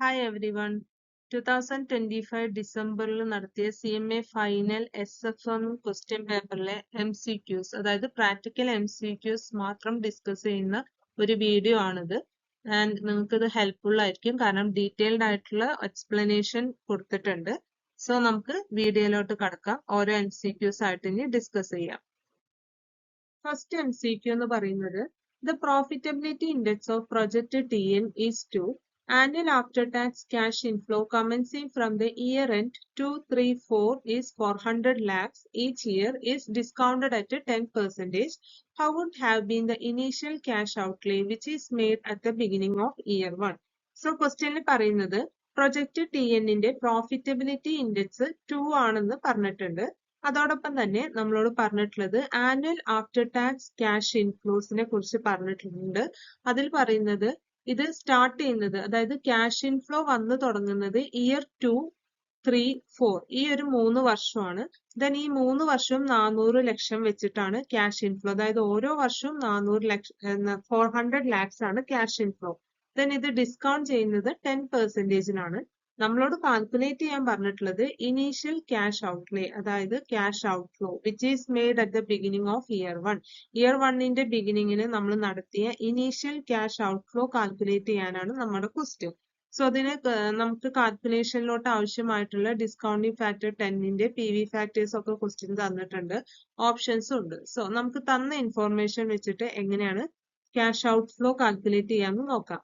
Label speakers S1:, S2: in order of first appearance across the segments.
S1: Hi everyone. 2025 ഡിസംബറിൽ നടത്തിയ CMA final SFM question പേപ്പറിലെ MCQs അതായത് പ്രാക്ടിക്കൽ MCQs മാത്രം ഡിസ്കസ് ചെയ്യുന്ന ഒരു വീഡിയോ ആണിത്. ആൻഡ് നിങ്ങൾക്ക് ഇത് ഹെൽപ്ഫുൾ ആയിരിക്കും കാരണം ഡീറ്റെയിൽഡ് ആയിട്ടുള്ള എക്സ്പ്ലനേഷൻ കൊടുത്തിട്ടുണ്ട്. സോ നമുക്ക് വീഡിയോയിലോട്ട് കടക്കാം. ഓരോ MCQs ആയിട്ട് ഇനി ഡിസ്കസ് ചെയ്യാം. ഫസ്റ്റ് MCQ എന്ന് പറയുന്നത് The profitability index of project TN is 2. Annual after-tax cash inflow commencing from the year end 234 is 400 lakhs. Each year is discounted at 10%. How would have been the initial cash outlay which is made at the beginning of year 1? So question പറയുന്നത് project TN ന്റെ profitability index 2 ആണെന്ന് പറഞ്ഞിട്ടുണ്ട്. അതോടൊപ്പം തന്നെ നമ്മളോട് പറഞ്ഞിട്ടുള്ളത് annual after tax cash ഇൻഫ്ലോസിനെ കുറിച്ച് പറഞ്ഞിട്ടുണ്ട്. അതിൽ പറയുന്നത് ഇത് സ്റ്റാർട്ട് ചെയ്യുന്നത് അതായത് ക്യാഷ് ഇൻഫ്ലോ വന്നു തുടങ്ങുന്നത് ഇയർ 2, 3, 4 ഈ ഒരു 3 വർഷമാണ്. ദെൻ ഈ 3 വർഷവും 400 ലക്ഷം വെച്ചിട്ടാണ് ക്യാഷ് ഇൻഫ്ലോ, അതായത് ഓരോ വർഷവും 400 ലാക്സ് ആണ് ക്യാഷ് ഇൻഫ്ലോ. ദെൻ ഇത് ഡിസ്കൗണ്ട് ചെയ്യുന്നത് 10%-നാണ്. നമ്മളോട് കാൽക്കുലേറ്റ് ചെയ്യാൻ പറഞ്ഞിട്ടുള്ളത് ഇനീഷ്യൽ ക്യാഷ് ഔട്ട്ലേ അതായത് cash outflow which is made at the beginning of year 1. Year 1ന്റെ ബിഗിനിങ്ങിന് നമ്മൾ നടത്തിയ ഇനീഷ്യൽ ക്യാഷ് ഔട്ട്ഫ്ലോ കാൽക്കുലേറ്റ് ചെയ്യാനാണ് നമ്മുടെ ക്വസ്റ്റ്യൻ. സോ അതിന് നമുക്ക് കാൽക്കുലേഷനിലോട്ട് ആവശ്യമായിട്ടുള്ള ഡിസ്കൗണ്ടിങ് ഫാക്ടർ 10ന്റെ PV ഫാക്ടേഴ്സ് ഒക്കെ ക്വസ്റ്റ്യൻ തന്നിട്ടുണ്ട്, ഓപ്ഷൻസും ഉണ്ട്. സോ നമുക്ക് തന്ന ഇൻഫോർമേഷൻ വെച്ചിട്ട് എങ്ങനെയാണ് ക്യാഷ് ഔട്ട്ഫ്ലോ കാൽക്കുലേറ്റ് ചെയ്യാമെന്ന് നോക്കാം.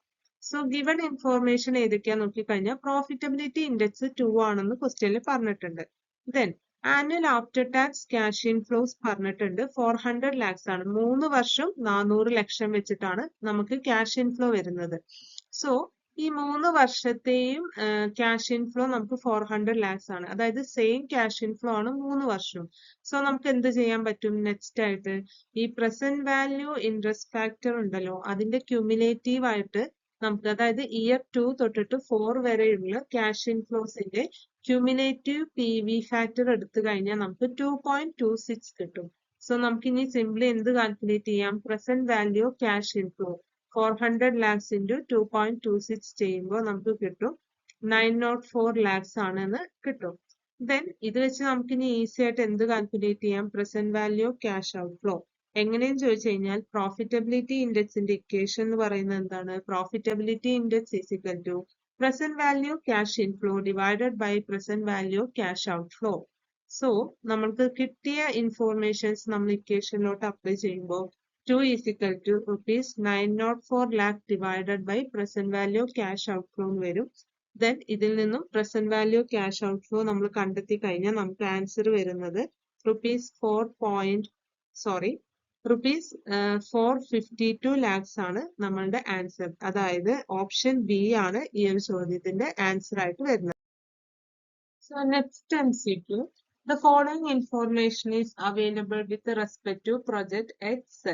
S1: സോ ഗിവൺ ഇൻഫോർമേഷൻ ഏതൊക്കെയാ നോക്കിക്കഴിഞ്ഞാൽ പ്രോഫിറ്റബിലിറ്റി ഇൻഡെക്സ് 2 ആണെന്ന് ക്വസ്റ്റ്യനിൽ പറഞ്ഞിട്ടുണ്ട്. Then annual after tax cash inflows പറഞ്ഞിട്ടുണ്ട് 400 ലാക്സ് ആണ്. 3 വർഷം 400 ലക്ഷം വെച്ചിട്ടാണ് നമുക്ക് ക്യാഷ് ഇൻഫ്ലോ വരുന്നത്. സോ ഈ 3 വർഷത്തെയും ക്യാഷ് ഇൻഫ്ലോ നമുക്ക് 400 ലാക്സ് ആണ്, അതായത് സെയിം ക്യാഷ് ഇൻഫ്ലോ ആണ് 3 വർഷവും. സോ നമുക്ക് എന്ത് ചെയ്യാൻ പറ്റും? നെക്സ്റ്റ് ആയിട്ട് ഈ പ്രസന്റ് വാല്യൂ ഇൻട്രസ്റ്റ് ഫാക്ടർ ഉണ്ടല്ലോ അതിന്റെ ക്യുമുലേറ്റീവ് ആയിട്ട് നമുക്ക് അതായത് ഇയർ 2 തൊട്ടിട്ട് 4 വരെയുള്ള ക്യാഷ് ഇൻഫ്ലോസിന്റെ ക്യുമുലേറ്റീവ് PV ഫാക്ടർ എടുത്തു കഴിഞ്ഞാൽ നമുക്ക് 2.26 കിട്ടും. സോ നമുക്ക് ഇനി സിംപ്ലി എന്ത് കാൽക്കുലേറ്റ് ചെയ്യാം? Present value of cash inflow 400 lakhs into 2.26 ചെയ്യുമ്പോൾ നമുക്ക് കിട്ടും 904 ലാക്സ് ആണെന്ന് കിട്ടും. ദെൻ ഇത് വെച്ച് നമുക്ക് ഇനി ഈസി ആയിട്ട് എന്ത് കാൽക്കുലേറ്റ് ചെയ്യാം? Present value of cash outflow. എങ്ങനെയെന്ന് ചോദിച്ചു കഴിഞ്ഞാൽ പ്രോഫിറ്റബിലിറ്റി ഇൻഡെക്സിന്റെ ഇക്വേഷൻ എന്ന് പറയുന്നത് എന്താണ്? Profitability index is equal to present value cash inflow divided by present value cash outflow. So നമ്മൾക്ക് കിട്ടിയ ഇൻഫോർമേഷൻസ് നമ്മൾ ഇക്വേഷനിലോട്ട് അപ്ലൈ ചെയ്യുമ്പോൾ 2 is equal to ₹904 lakh divided by present value cash outflow എന്ന് വരും. ദെൻ ഇതിൽ നിന്നും പ്രസന്റ് വാല്യൂ ക്യാഷ് ഔട്ട്ഫ്ലോ നമ്മൾ കണ്ടെത്തി കഴിഞ്ഞാൽ നമുക്ക് ആൻസർ വരുന്നത് ₹452 ലാക്സ് ആണ് നമ്മളുടെ ആൻസർ. അതായത് ഓപ്ഷൻ ബി ആണ് ഈ ഒരു ചോദ്യത്തിന്റെ ആൻസർ ആയിട്ട് വരുന്നത്. So next MCQ. The following information is available with respect to project XZ.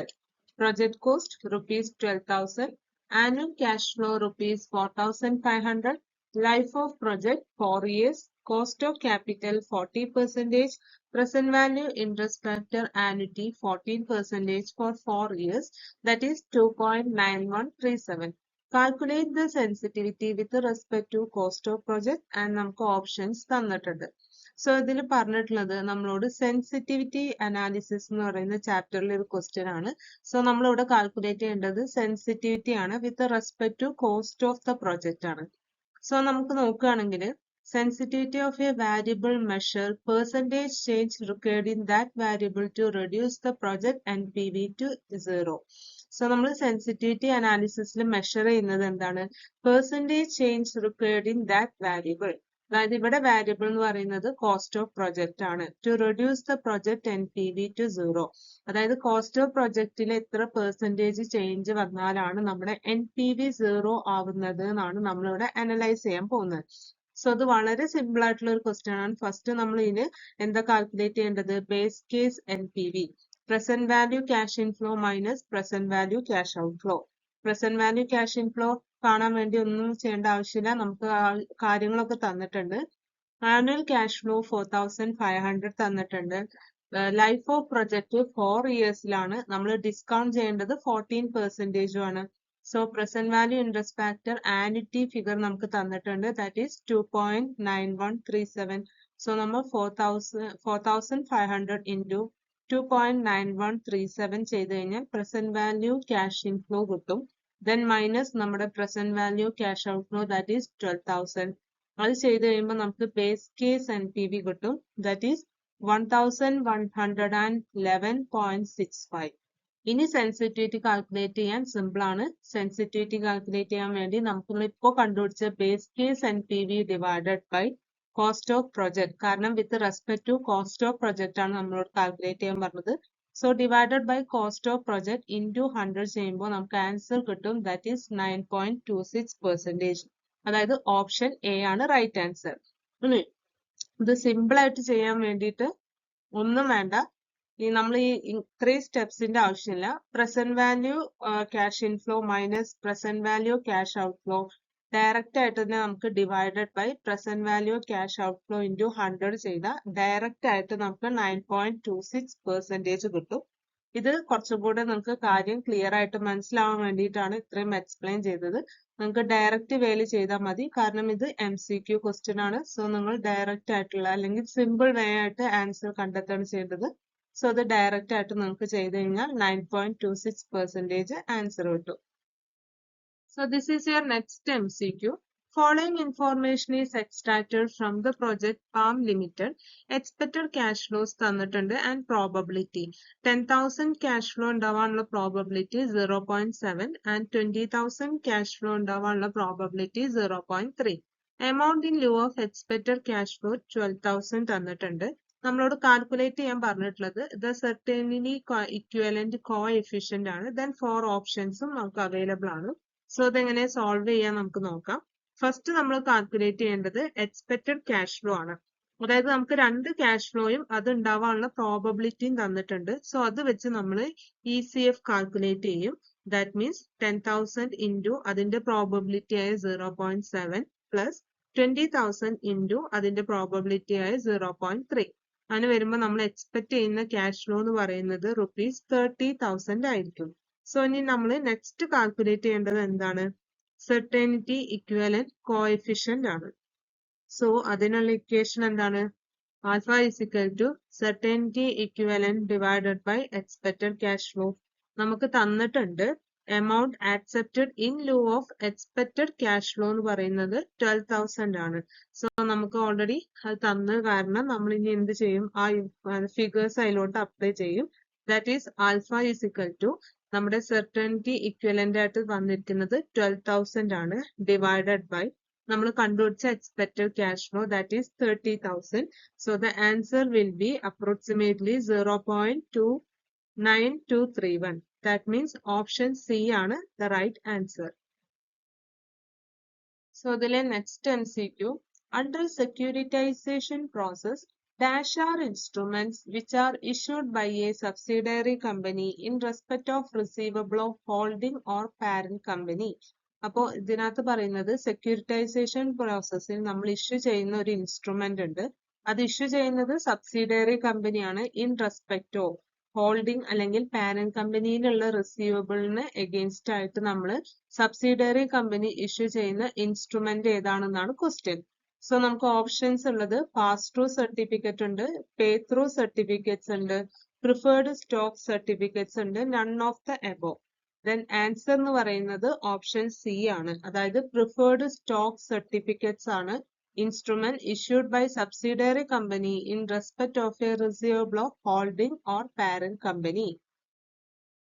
S1: Project cost ₹12,000, annual cash flow ₹4,500, life of project 4 years, cost of capital 40%, present value interest factor annuity 14% for 4 years, that is 2.9137. Calculate the sensitivity with respect to cost of project and നമുക്ക് options തന്നിട്ടുണ്ട്. So ഇതിൽ പറഞ്ഞിട്ടുള്ളത് നമ്മളോട് sensitivity analysis എന്ന് പറയുന്ന ചാപ്റ്ററിലെ ഒരു question ആണ്. So നമ്മളിവിടെ കാൽക്കുലേറ്റ് ചെയ്യേണ്ടത് സെൻസിറ്റിവിറ്റി ആണ് with respect to cost of the project ആണ്. സോ നമുക്ക് നോക്കുകയാണെങ്കിൽ sensitivity of a variable measure percentage change required in that variable to reduce the project NPV to 0. So നമ്മൾ സെൻസിറ്റിവിറ്റി അനാലിസിസിൽ measure ചെയ്യുന്നത് എന്താണ്? Percentage change required in that variable. അതായത് ഇവിടെ variable എന്ന് പറയുന്നത് കോസ്റ്റ് ഓഫ് പ്രൊജക്റ്റ് ആണ്. To reduce the project NPV to 0. അതായത് കോസ്റ്റ് ഓഫ് പ്രൊജക്റ്റിൽ എത്ര പെർസെൻറ്റേജ് ചേഞ്ച് വന്നാലാണ് നമ്മുടെ NPV 0 ആവുന്നത് എന്നാണ് നമ്മളിവിടെ അനലൈസ് ചെയ്യാൻ പോകുന്നത്. സോ അത് വളരെ സിമ്പിൾ ആയിട്ടുള്ള ഒരു ക്വസ്റ്റ്യൻ ആണ്. ഫസ്റ്റ് നമ്മൾ ഇതിന് എന്താ കാൽക്കുലേറ്റ് ചെയ്യേണ്ടത്? Base case NPV, present value cash inflow minus present value cash outflow. Present value cash inflow കാണാൻ വേണ്ടി ഒന്നും ചെയ്യേണ്ട ആവശ്യമില്ല, നമുക്ക് കാര്യങ്ങളൊക്കെ തന്നിട്ടുണ്ട്. ആനുവൽ ക്യാഷ് ഫ്ലോ 4,500 തന്നിട്ടുണ്ട്. Life of project 4 ഇയേഴ്സിലാണ്. നമ്മൾ ഡിസ്കൗണ്ട് ചെയ്യേണ്ടത് 14% ആണ്. So present value interest factor annuity figure നമുക്ക് തന്നിട്ടുണ്ട്, ദാറ്റ് ഈസ് 2.9137. സോ നമ്മൾ 4,500 ഇൻറ്റു 2.9137 ചെയ്ത് കഴിഞ്ഞാൽ പ്രസന്റ് വാല്യൂ ക്യാഷ് ഇൻഫ്ലോ കിട്ടും. ദെൻ മൈനസ് നമ്മുടെ present value cash outflow, that is 12,000. അത് ചെയ്ത് കഴിയുമ്പോൾ നമുക്ക് ബേസ് കേസ് NPV കിട്ടും, ദാറ്റ് ഈസ് 1,111.65. ഇനി സെൻസിറ്റിവിറ്റി കാൽക്കുലേറ്റ് ചെയ്യാൻ സിമ്പിൾ ആണ്. സെൻസിറ്റിവിറ്റി കാൽക്കുലേറ്റ് ചെയ്യാൻ വേണ്ടി നമുക്ക് ഇപ്പോൾ കണ്ടുപിടിച്ച base case NPV divided by cost of project, കാരണം with respect to cost of project ആണ് നമ്മളോട് കാൽക്കുലേറ്റ് ചെയ്യാൻ പറഞ്ഞത്. So divided by cost of project into 100 ചെയ്യുമ്പോൾ നമുക്ക് ആൻസർ കിട്ടും, ദാറ്റ് ഈസ് 9.26%. അതായത് ഓപ്ഷൻ എ ആണ് റൈറ്റ് ആൻസർ. ഇത് സിമ്പിൾ ആയിട്ട് ചെയ്യാൻ വേണ്ടിയിട്ട് ഒന്നും വേണ്ട, നമ്മൾ ഇത്രയും സ്റ്റെപ്സിന്റെ ആവശ്യമില്ല. Present value cash inflow minus present value cash outflow, direct ആയിട്ട് തന്നെ നമുക്ക് divided by present value cash outflow into 100 ചെയ്താൽ ഡയറക്റ്റ് ആയിട്ട് നമുക്ക് 9.26% കിട്ടും. ഇത് കുറച്ചും കൂടെ നമുക്ക് കാര്യം ക്ലിയർ ആയിട്ട് മനസ്സിലാവാൻ വേണ്ടിയിട്ടാണ് ഇത്രയും എക്സ്പ്ലെയിൻ ചെയ്തത്. നിങ്ങൾക്ക് ഡയറക്റ്റ് വേയിൽ ചെയ്താൽ മതി, കാരണം ഇത് MCQ ക്വസ്റ്റ്യൻ ആണ്. സോ നിങ്ങൾ ഡയറക്റ്റ് ആയിട്ടുള്ള അല്ലെങ്കിൽ സിമ്പിൾ വേ ആയിട്ട് ആൻസർ കണ്ടെത്താണ് ചെയ്തത്. സോ അത് ഡയറക്റ്റ് ആയിട്ട് നമുക്ക് ചെയ്ത് കഴിഞ്ഞാൽ 9.26% ആൻസർ കിട്ടും. So this is your next MCQ. Following information is extracted from the project Palm Limited. Expected cash flows തന്നിട്ടുണ്ട് and probability. 10,000 cash flow ഉണ്ടാവാനുള്ള probability 0.7 and 20,000 cash flow ഉണ്ടാവാനുള്ള probability 0.3. Amount in lieu of expected cash flow 12,000 തന്നിട്ടുണ്ട്. നമ്മളോട് calculate ചെയ്യാൻ പറഞ്ഞിട്ടുള്ളത് the certainly equivalent coefficient ആണ്. Then 4 ഓപ്ഷൻസും നമുക്ക് available ആണ്. സോ അതെങ്ങനെ സോൾവ് ചെയ്യാൻ നമുക്ക് നോക്കാം. ഫസ്റ്റ് നമ്മൾ കാൽക്കുലേറ്റ് ചെയ്യേണ്ടത് എക്സ്പെക്റ്റഡ് ക്യാഷ് ഫ്ലോ ആണ്. അതായത് നമുക്ക് രണ്ട് ക്യാഷ് ഫ്ലോയും അത് ഉണ്ടാവാനുള്ള പ്രോബബിലിറ്റിയും തന്നിട്ടുണ്ട്. സോ അത് വെച്ച് നമ്മൾ ECF കാൽക്കുലേറ്റ് ചെയ്യും. ദാറ്റ് മീൻസ് 10,000 ഇൻറ്റു അതിന്റെ പ്രോബബിലിറ്റി ആയ 0.7 പ്ലസ് 20,000 ഇൻറ്റു അതിന്റെ പ്രോബബിലിറ്റി ആയ 0.3. അങ്ങനെ വരുമ്പോൾ നമ്മൾ എക്സ്പെക്ട് ചെയ്യുന്ന ക്യാഷ് ഫ്ലോ എന്ന് പറയുന്നത് ₹30,000 ആയിരിക്കും. സോ ഇനി നമ്മൾ നെക്സ്റ്റ് കാൽക്കുലേറ്റ് ചെയ്യേണ്ടത് എന്താണ്? സെർട്ടനിറ്റി ഇക്വലന്റ് കോഎഫിഷ്യന്റ് ആണ്. സോ അതിനുള്ള ഇക്വേഷൻ എന്താണ്? Alpha is equal to certainty equivalent divided by expected cash flow. നമുക്ക് തന്നിട്ടുണ്ട് amount accepted in lieu of expected cash flow എന്ന് പറയുന്നത് 12,000 ആണ്. സോ നമുക്ക് ഓൾറെഡി അത് തന്ന കാരണം നമ്മൾ ഇനി എന്ത് ചെയ്യും? ആ ഫിഗേഴ്സ് അതിലോട്ട് അപ്ലൈ ചെയ്യും. That is alpha is equal to നമ്മുടെ സെർട്ടനിറ്റി ഇക്വലന്റ് ആയിട്ട് വന്നിരിക്കുന്നത് 12,000 ആണ്, ഡിവൈഡഡ് ബൈ നമ്മൾ കണ്ടുപിടിച്ച expected cash flow that is 30,000. So the answer will be approximately 0.29231. That means option c ആണ് ദ റൈറ്റ് ആൻസർ. സോ ഇതിലെ next MCQ, under securitization process dash are instruments which are issued by a subsidiary company in respect of receivable of holding or parent company. അപ്പോൾ ഇതിനകത്ത് പറയുന്നത് securitisation പ്രോസസ്സിൽ നമ്മൾ issue ചെയ്യുന്ന ഒരു instrument ഉണ്ട്. അത് ഇഷ്യൂ ചെയ്യുന്നത് സബ്സിഡിയറി കമ്പനിയാണ് ഇൻ റെസ്പെക്ട് ഓഫ് ഹോൾഡിംഗ് അല്ലെങ്കിൽ പാരന്റ് കമ്പനിയിലുള്ള റിസീവബിളിന് എഗെയിൻസ്റ്റ് ആയിട്ട് നമ്മൾ സബ്സിഡിയറി കമ്പനി ഇഷ്യൂ ചെയ്യുന്ന ഇൻസ്ട്രുമെന്റ് ഏതാണെന്നാണ് ക്വസ്റ്റ്യൻ. സോ നമുക്ക് ഓപ്ഷൻസ് ഉള്ളത് പാസ് ത്രൂ സർട്ടിഫിക്കറ്റ് ഉണ്ട്, പേ ത്രൂ സർട്ടിഫിക്കറ്റ്സ് ഉണ്ട്, പ്രിഫേർഡ് സ്റ്റോക്ക് സർട്ടിഫിക്കറ്റ്സ് ഉണ്ട്, none of the above. Then answer എന്ന് പറയുന്നത് ഓപ്ഷൻ സി ആണ്. അതായത് പ്രിഫേർഡ് സ്റ്റോക്ക് സർട്ടിഫിക്കറ്റ്സ് ആണ് instrument issued by subsidiary company in respect of a receivable of holding or parent company.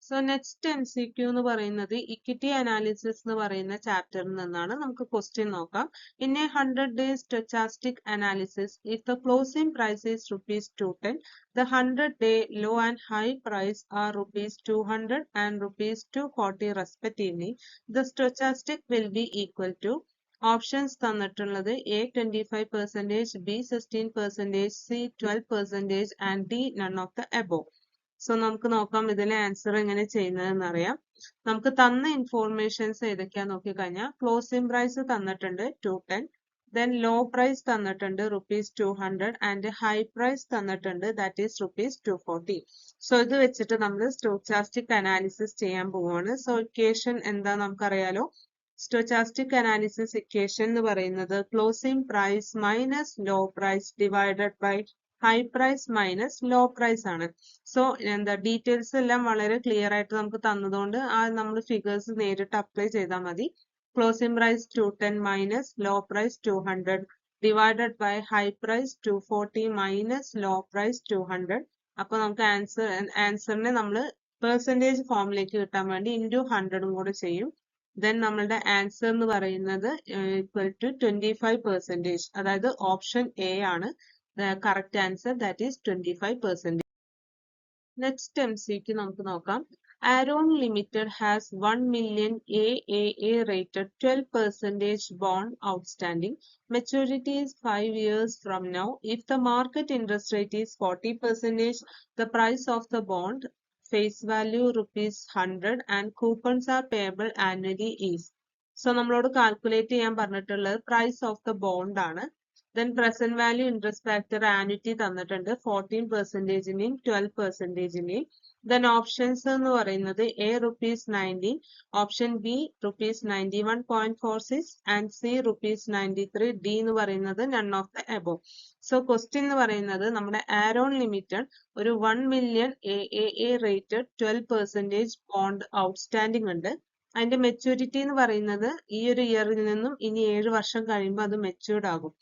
S1: So next MCQ എന്ന് പറയുന്നത് equity analysis എന്ന് പറയുന്ന ചാപ്റ്ററിൽ നിന്നാണ്. നമുക്ക് ക്വസ്റ്റ്യൻ നോക്കാം. In A 100-day stochastic analysis, if the closing price is ₹210, the 100-day low and high price are ₹200 and ₹240 respectively, the stochastic will be equal to. Options തന്നിട്ടുള്ളത് A 25%, B 16%, C 12% and D none of the above. So നമുക്ക് നോക്കാം ഇതിലെ answer എങ്ങനെ ചെയ്യുന്നതെന്ന് അറിയാം. നമുക്ക് തന്ന informations ഏതൊക്കെയാ നോക്കിക്കഴിഞ്ഞാൽ ക്ലോസിംഗ് പ്രൈസ് തന്നിട്ടുണ്ട് 210, Then low price തന്നിട്ടുണ്ട് rupees 200 and high price തന്നിട്ടുണ്ട് that is rupees 240. So ഇത് വെച്ചിട്ട് നമ്മൾ stochastic analysis ചെയ്യാൻ പോവാണ്. So equation എന്താ നമുക്കറിയാലോ. Stochastic analysis equation എന്ന് പറയുന്നത് closing price minus low price divided by high price minus low price ആണ്. So എന്താ ഡീറ്റെയിൽസ് എല്ലാം വളരെ ക്ലിയർ ആയിട്ട് നമുക്ക് തന്നതുകൊണ്ട് ആ നമ്മൾ ഫിഗേഴ്സ് നേരിട്ട് അപ്ലൈ ചെയ്താൽ മതി. Closing price 210 minus low price 200 divided by high price 240 minus low price 200. അപ്പോൾ നമുക്ക് ആൻസറിനെ നമ്മൾ പെർസെൻറ്റേജ് ഫോമിലേക്ക് കിട്ടാൻ വേണ്ടി ഇൻറ്റു 100 കൂടെ ചെയ്യും. ദെൻ നമ്മളുടെ ആൻസർ എന്ന് പറയുന്നത് ഈക്വൽ ടു 25%. അതായത് ഓപ്ഷൻ എ ആണ് correct answer, that is 25%. Next MCQ നമുക്ക് നോക്കാം. Aron Limited has 1 million AAA rated 12% bond outstanding. Maturity is 5 years from now. If the market interest rate is 40%, the price of the bond face value rupees 100 and coupons are payable annually is. So നമ്മളോട് calculate ചെയ്യാൻ പറഞ്ഞിട്ടുള്ളത് price of the bond ആണ്. Then present value interest factor annuity തന്നിട്ടുണ്ട് 14%നെയും 12%നെയും. Then options എന്ന് പറയുന്നത് A rupees 90, option B rupees 91.46 and C rupees 93, D എന്ന് പറയുന്നത് none of the above. So question എന്ന് പറയുന്നത് നമ്മുടെ Aron Limited ഒരു 1 million AAA rated 12% bond outstanding ഉണ്ട്. അതിന്റെ മെച്യൂരിറ്റി എന്ന് പറയുന്നത് ഈ ഒരു ഇയറിൽ നിന്നും ഇനി 7 വർഷം കഴിയുമ്പോൾ അത് മെച്യൂർഡ് ആകും.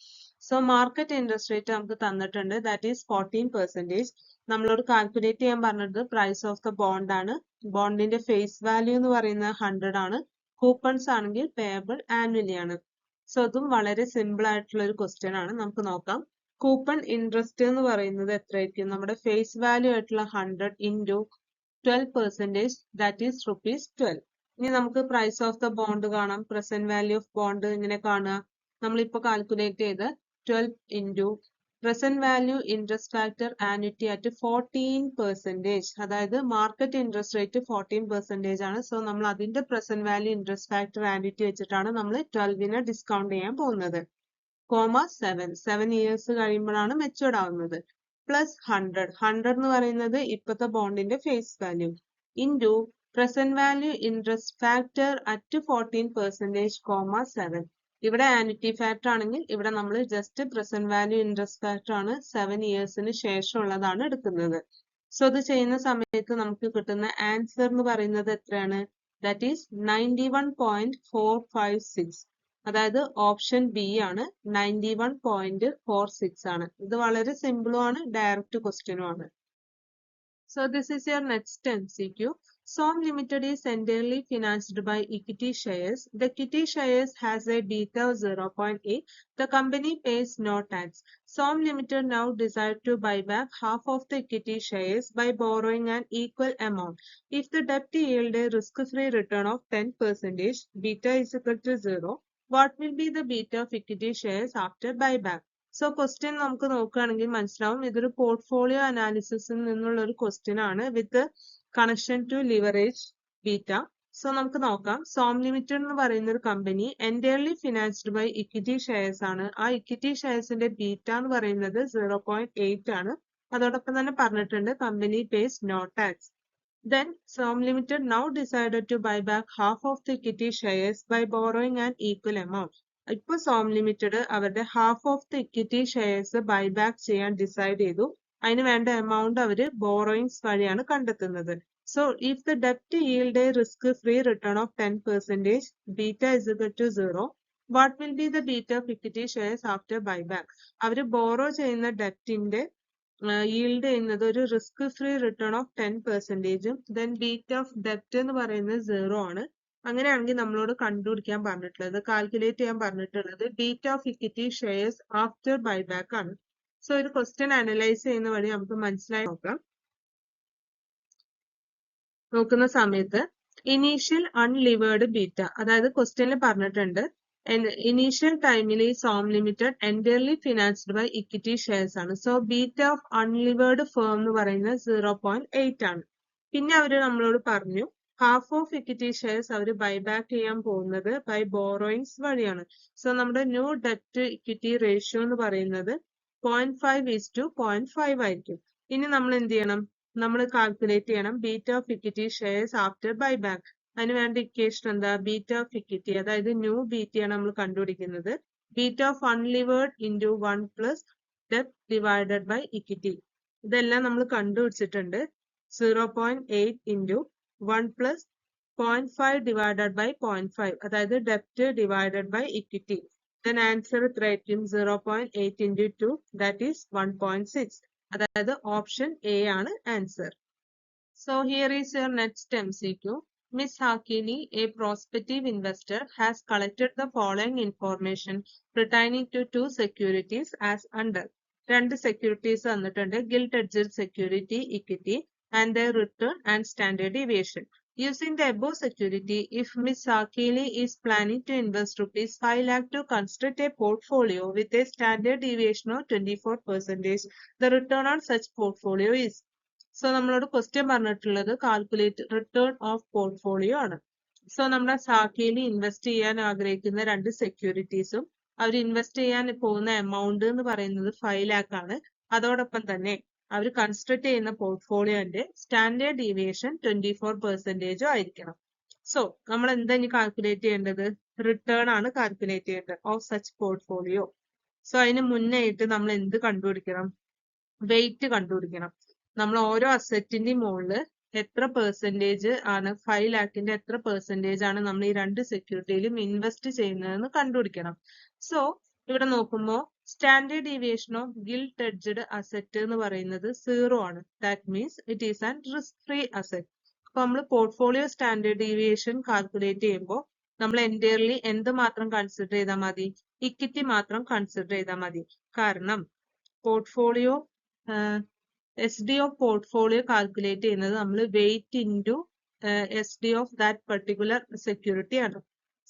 S1: സോ മാർക്കറ്റ് ഇൻട്രസ്റ്റ് റേറ്റ് നമുക്ക് തന്നിട്ടുണ്ട് ദാറ്റ് ഈസ് 14%. നമ്മളോട് കാൽക്കുലേറ്റ് ചെയ്യാൻ പറഞ്ഞത് പ്രൈസ് ഓഫ് ദ ബോണ്ട് ആണ്. ബോണ്ടിന്റെ ഫേസ് വാല്യൂ എന്ന് പറയുന്നത് 100 ആണ്. കൂപ്പൺസ് ആണെങ്കിൽ പേയബിൾ ആനുവലി ആണ്. സോ അതും വളരെ സിമ്പിൾ ആയിട്ടുള്ള ഒരു ക്വസ്റ്റ്യൻ ആണ്. നമുക്ക് നോക്കാം. കൂപ്പൺ ഇൻട്രസ്റ്റ് എന്ന് പറയുന്നത് എത്രയായിരിക്കും? നമ്മുടെ ഫേസ് വാല്യൂ ആയിട്ടുള്ള 100 ഇൻറ്റു 12%, ദാറ്റ് ഈസ് rupees 12. ഇനി നമുക്ക് പ്രൈസ് ഓഫ് ദ ബോണ്ട് കാണാം, പ്രസന്റ് വാല്യൂ ഓഫ് ബോണ്ട് ഇങ്ങനെ കാണുക. നമ്മളിപ്പോ കാൽക്കുലേറ്റ് ചെയ്ത് 12 into present value interest factor annuity at 14%, അതായത് മാർക്കറ്റ് ഇൻട്രസ്റ്റ് റേറ്റ് 14% ആണ്. സോ നമ്മൾ അതിന്റെ present value interest factor annuity വെച്ചിട്ടാണ് നമ്മൾ 12നെ ഡിസ്കൗണ്ട് ചെയ്യാൻ പോകുന്നത്. കോമ 7 ഇയേഴ്സ് കഴിയുമ്പോഴാണ് മെച്ചുവർഡ് ആവുന്നത്. പ്ലസ് 100 എന്ന് പറയുന്നത് ഇപ്പോഴത്തെ ബോണ്ടിന്റെ face value into present value interest factor at 14%, comma 7. ഇവിടെ ആനുറ്റി ഫാക്ടർ ആണെങ്കിൽ ഇവിടെ നമ്മൾ just present value interest factor ആണ് 7 ഇയേഴ്സിന് ശേഷമുള്ളതാണ് എടുക്കുന്നത്. സോ ഇത് ചെയ്യുന്ന സമയത്ത് നമുക്ക് കിട്ടുന്ന ആൻസർ എന്ന് പറയുന്നത് എത്രയാണ്? That is 91.456. അതായത് ഓപ്ഷൻ ബി ആണ്, 91.46 ആണ്. ഇത് വളരെ സിമ്പിളും ആണ്, ഡയറക്റ്റ് ക്വസ്റ്റ്യനും ആണ്. So this is your next MCQ. SOM Limited is entirely financed by equity shares. The equity shares has a beta of 0.8. The company pays no tax. SOM Limited now decide to buy back half of the equity shares by borrowing an equal amount. If the debt yield a risk-free return of 10%, beta is equal to 0. What will be the beta of equity shares after buyback? So question നമുക്ക് നോക്കുകയാണെങ്കിൽ മനസ്സിലാവും ഇതൊരു portfolio അനാലിസിസിൽ നിന്നുള്ള ഒരു question ആണ് with connection to leverage beta. So നമുക്ക് നോക്കാം. Som limited എന്ന് പറയുന്ന ഒരു company entirely financed by equity shares ആണ്. ആ ഇക്വിറ്റി ഷെയർസിന്റെ ബീറ്റ എന്ന് പറയുന്നത് 0.8 ആണ്. അതോടൊപ്പം തന്നെ പറഞ്ഞിട്ടുണ്ട് company pays no tax. Then SOM Limited now decided to buy back half of the equity shares by borrowing an equal amount. ഇപ്പോൾ സോം ലിമിറ്റഡ് അവരുടെ half of the equity shares buyback ചെയ്യാൻ decide ചെയ്തു. അതിന് വേണ്ട എമൗണ്ട് അവര് borrowings വഴിയാണ് കണ്ടെത്തുന്നത്. So if the ഡെപ്റ്റ് yield a risk free return of 10%, beta is equal to 0. What will be the beta of equity shares after buyback? അവര് borrow ചെയ്യുന്ന ഡെപ്റ്റിന്റെ yield ചെയ്യുന്നത് ഒരു risk free return of 10%. Then beta of ഡെപ്റ്റ് എന്ന് പറയുന്നത് 0 ആണ്. അങ്ങനെയാണെങ്കിൽ നമ്മളോട് കണ്ടുപിടിക്കാൻ പറഞ്ഞിട്ടുള്ളത്, കാൽക്കുലേറ്റ് ചെയ്യാൻ പറഞ്ഞിട്ടുള്ളത് beta of equity shares after buyback ആണ്. സോ ഒരു ക്വസ്റ്റ്യൻ അനലൈസ് ചെയ്യുന്ന വഴി നമുക്ക് മനസ്സിലായി നോക്കാം. നോക്കുന്ന സമയത്ത് ഇനീഷ്യൽ അൺലിവേർഡ് ബീറ്റ, അതായത് ക്വസ്റ്റ്യനിൽ പറഞ്ഞിട്ടുണ്ട് ഇനീഷ്യൽ ടൈമിൽ ഈ Som limited entirely financed by equity shares ആണ്. So beta of unlevered firm എന്ന് പറയുന്നത് 0.8 ആണ്. പിന്നെ അവര് നമ്മളോട് പറഞ്ഞു ഹാഫ് ഓഫ് ഇക്വിറ്റി ഷെയർസ് അവർ ബൈബാക്ക് ചെയ്യാൻ പോകുന്നത് ബൈ ബോറോയിങ്സ് വഴിയാണ്. സോ നമ്മുടെ ന്യൂ ഡെറ്റ് ഇക്വിറ്റി റേഷ്യോ എന്ന് പറയുന്നത് 0.5:0.5 ആയിരിക്കും. ഇനി നമ്മൾ എന്ത് ചെയ്യണം? നമ്മൾ കാൽക്കുലേറ്റ് ചെയ്യണം beta of equity shares after buyback. അതിന് വേണ്ട ഇക്വേഷൻ എന്താ? ബീറ്റ ഓഫ് ഇക്വിറ്റി, അതായത് ന്യൂ ബീറ്റയാണ് നമ്മൾ കണ്ടുപിടിക്കുന്നത്. Beta of unlevered into 1 plus debt divided by equity. ഇതെല്ലാം നമ്മൾ കണ്ടുപിടിച്ചിട്ടുണ്ട്. 0.8 ഇൻറ്റു 1 plus 0.5 divided by 0.5, അതായത് ഡെപ്റ്റ് divided by equity. Then answer എത്രയായിരിക്കും? 0.8 into 2, that is 1.6. അതായത് ഓപ്ഷൻ എ ആണ് answer. So here is your next MCQ. Miss Hakini, a prospective investor, has collected the following information pertaining to two securities as under. രണ്ട് securities തന്നിട്ടുണ്ട്. Gilt edged security equity and their return and standard deviation. Using the above security, if Ms. Sakili is planning to invest rupees 5 lakh to construct a portfolio with a standard deviation of 24%, the return on such portfolio is. So നമ്മളോട് question പറഞ്ഞിട്ടുള്ളത് calculate return of portfolio ആണ്. So നമ്മുടെ സാക്കിയിൽ invest ചെയ്യാൻ ആഗ്രഹിക്കുന്ന രണ്ട് സെക്യൂരിറ്റീസും അവർ invest ചെയ്യാൻ പോകുന്ന amount എന്ന് പറയുന്നത് 5 lakh ആണ്. അതോടൊപ്പം തന്നെ അവർ കൺസ്ട്രക്ട് ചെയ്യുന്ന പോർട്ട്ഫോളിയോന്റെ സ്റ്റാൻഡേർഡ് ഡീവിയേഷൻ 24% ആയിരിക്കണം. സോ നമ്മൾ എന്താ ഇനി കാൽക്കുലേറ്റ് ചെയ്യേണ്ടത്? റിട്ടേൺ ആണ് കാൽക്കുലേറ്റ് ചെയ്യേണ്ടത് ഓഫ് സച്ച് പോർട്ട്ഫോളിയോ. സോ അതിന് മുന്നേ ആയിട്ട് നമ്മൾ എന്ത് കണ്ടുപിടിക്കണം? വെയിറ്റ് കണ്ടുപിടിക്കണം. നമ്മൾ ഓരോ അസറ്റിന്റെയും മുകളിൽ എത്ര പെർസെന്റേജ് ആണ് 5 lakhന്റെ എത്ര പെർസെന്റേജ് ആണ് നമ്മൾ ഈ രണ്ട് സെക്യൂരിറ്റിയിലും ഇൻവെസ്റ്റ് ചെയ്യുന്നതെന്ന് കണ്ടുപിടിക്കണം. സോ ഇവിടെ നോക്കുമ്പോൾ standard deviation of gilt edged asset എന്ന് പറയുന്നത് 0 ആണ്. That means it is an risk free asset. അപ്പൊ നമ്മൾ പോർട്ട്ഫോളിയോ സ്റ്റാൻഡേർഡ് ഡീവിയേഷൻ കാൽക്കുലേറ്റ് ചെയ്യുമ്പോൾ നമ്മൾ എൻറ്റയർലി എന്ത് മാത്രം കൺസിഡർ ചെയ്താൽ മതി? ഇക്വിറ്റി മാത്രം കൺസിഡർ ചെയ്താൽ മതി. കാരണം portfolio S D of portfolio calculate ചെയ്യുന്നത് നമ്മൾ wait into S D of that particular security ആണ്.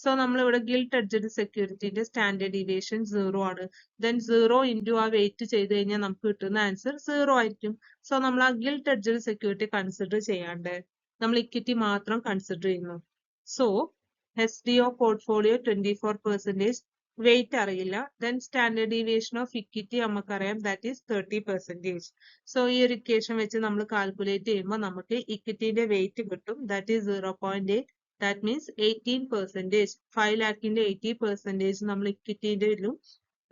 S1: സോ നമ്മൾ ഇവിടെ ഗിൽറ്റ് എഡ്ജഡ് സെക്യൂരിറ്റിന്റെ സ്റ്റാൻഡേർഡ് ഡീവിയേഷൻ 0 ആണ്. ദെൻ 0 ഇൻറ്റു ആ വെയിറ്റ് ചെയ്ത് കഴിഞ്ഞാൽ നമുക്ക് കിട്ടുന്ന ആൻസർ 0 ആയിരിക്കും. സോ നമ്മൾ ആ ഗിൽറ്റ് എഡ്ജഡ് സെക്യൂരിറ്റി കൺസിഡർ ചെയ്യാണ്ട് നമ്മൾ ഇക്വിറ്റി മാത്രം കൺസിഡർ ചെയ്യുന്നു. So S D of portfolio 24%, weight അറിയില്ല. Then standard deviation of equity നമുക്കറിയാം, ദാറ്റ് ഈസ് 30%. സോ ഈ ഒരു ഇക്വേഷൻ വെച്ച് നമ്മൾ കാൽക്കുലേറ്റ് ചെയ്യുമ്പോൾ നമുക്ക് ഇക്വിറ്റിന്റെ വെയിറ്റ് കിട്ടും, ദാറ്റ് ഈസ് 0.8. That means 18%. 5 lakhന്റെ 80% നമ്മൾ ഇക്വിറ്റിന്റെ ഇടും.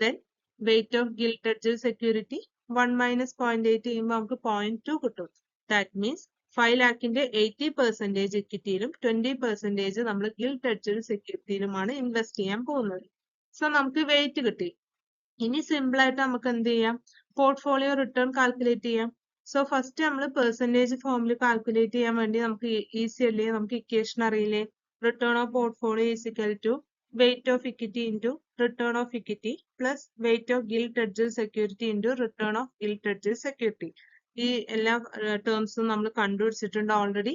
S1: Then weight of gilt edged security 1 minus 0.8 ചെയ്യുമ്പോൾ നമുക്ക് 0.2 കിട്ടും. That means 5 lakhന്റെ 80% ഇക്വിറ്റിയിലും 20% നമ്മൾ ഗിൽറ്റ് എഡ്ജഡ് സെക്യൂരിറ്റിയിലുമാണ് ഇൻവെസ്റ്റ് ചെയ്യാൻ പോകുന്നത്. സോ നമുക്ക് വെയിറ്റ് കിട്ടി. ഇനി സിമ്പിൾ ആയിട്ട് നമുക്ക് എന്ത് ചെയ്യാം? പോർട്ട്ഫോളിയോ റിട്ടേൺ കാൽക്കുലേറ്റ് ചെയ്യാം. സോ ഫസ്റ്റ് നമ്മൾ പെർസെന്റേജ് ഫോമിൽ കാൽക്കുലേറ്റ് ചെയ്യാൻ വേണ്ടി നമുക്ക് ഈസി അല്ലേ? നമുക്ക് ഇക്വേഷൻ അറിയില്ലേ? Return of portfolio is equal to weight of equity into return of equity plus weight of gilt edged security into return of gilt edged security. ഈ എല്ലാ ടേംസും നമ്മൾ കണ്ടുപിടിച്ചിട്ടുണ്ട് ഓൾറെഡി.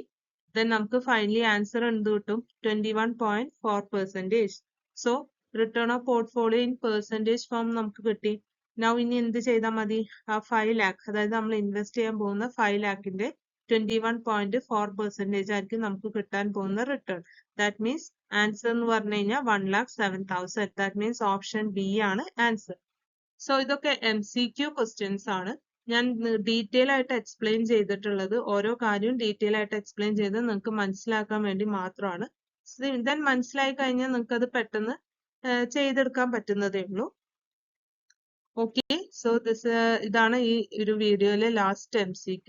S1: ദെൻ നമുക്ക് ഫൈനലി ആൻസർ എന്ത് കിട്ടും? 21.4%. So return of portfolio in percentage form നമുക്ക് കിട്ടി. നൗ ഇനി എന്ത് ചെയ്താൽ മതി? ആ 5 lakh, അതായത് നമ്മൾ ഇൻവെസ്റ്റ് ചെയ്യാൻ പോകുന്ന 5 lakhന്റെ 21.4% ആയിരിക്കും നമുക്ക് കിട്ടാൻ പോകുന്ന റിട്ടേൺ. ദാറ്റ് മീൻസ് ആൻസർ എന്ന് പറഞ്ഞു കഴിഞ്ഞാൽ 1,07,000. ദാറ്റ് മീൻസ് ഓപ്ഷൻ ബി ആണ് ആൻസർ. സോ ഇതൊക്കെ MCQ ക്വസ്റ്റ്യൻസ് ആണ്. ഞാൻ ഡീറ്റെയിൽ ആയിട്ട് എക്സ്പ്ലെയിൻ ചെയ്തിട്ടുള്ളത്, ഓരോ കാര്യവും ഡീറ്റെയിൽ ആയിട്ട് എക്സ്പ്ലെയിൻ ചെയ്ത് നിങ്ങൾക്ക് മനസ്സിലാക്കാൻ വേണ്ടി മാത്രമാണ്. ദെൻ മനസ്സിലായി കഴിഞ്ഞാൽ നിങ്ങൾക്ക് അത് പെട്ടെന്ന് ചെയ്തെടുക്കാൻ പറ്റുന്നതേ ഉള്ളൂ. ഓക്കെ, സോ ഇതാണ് ഈ ഒരു വീഡിയോയിലെ ലാസ്റ്റ് MCQ.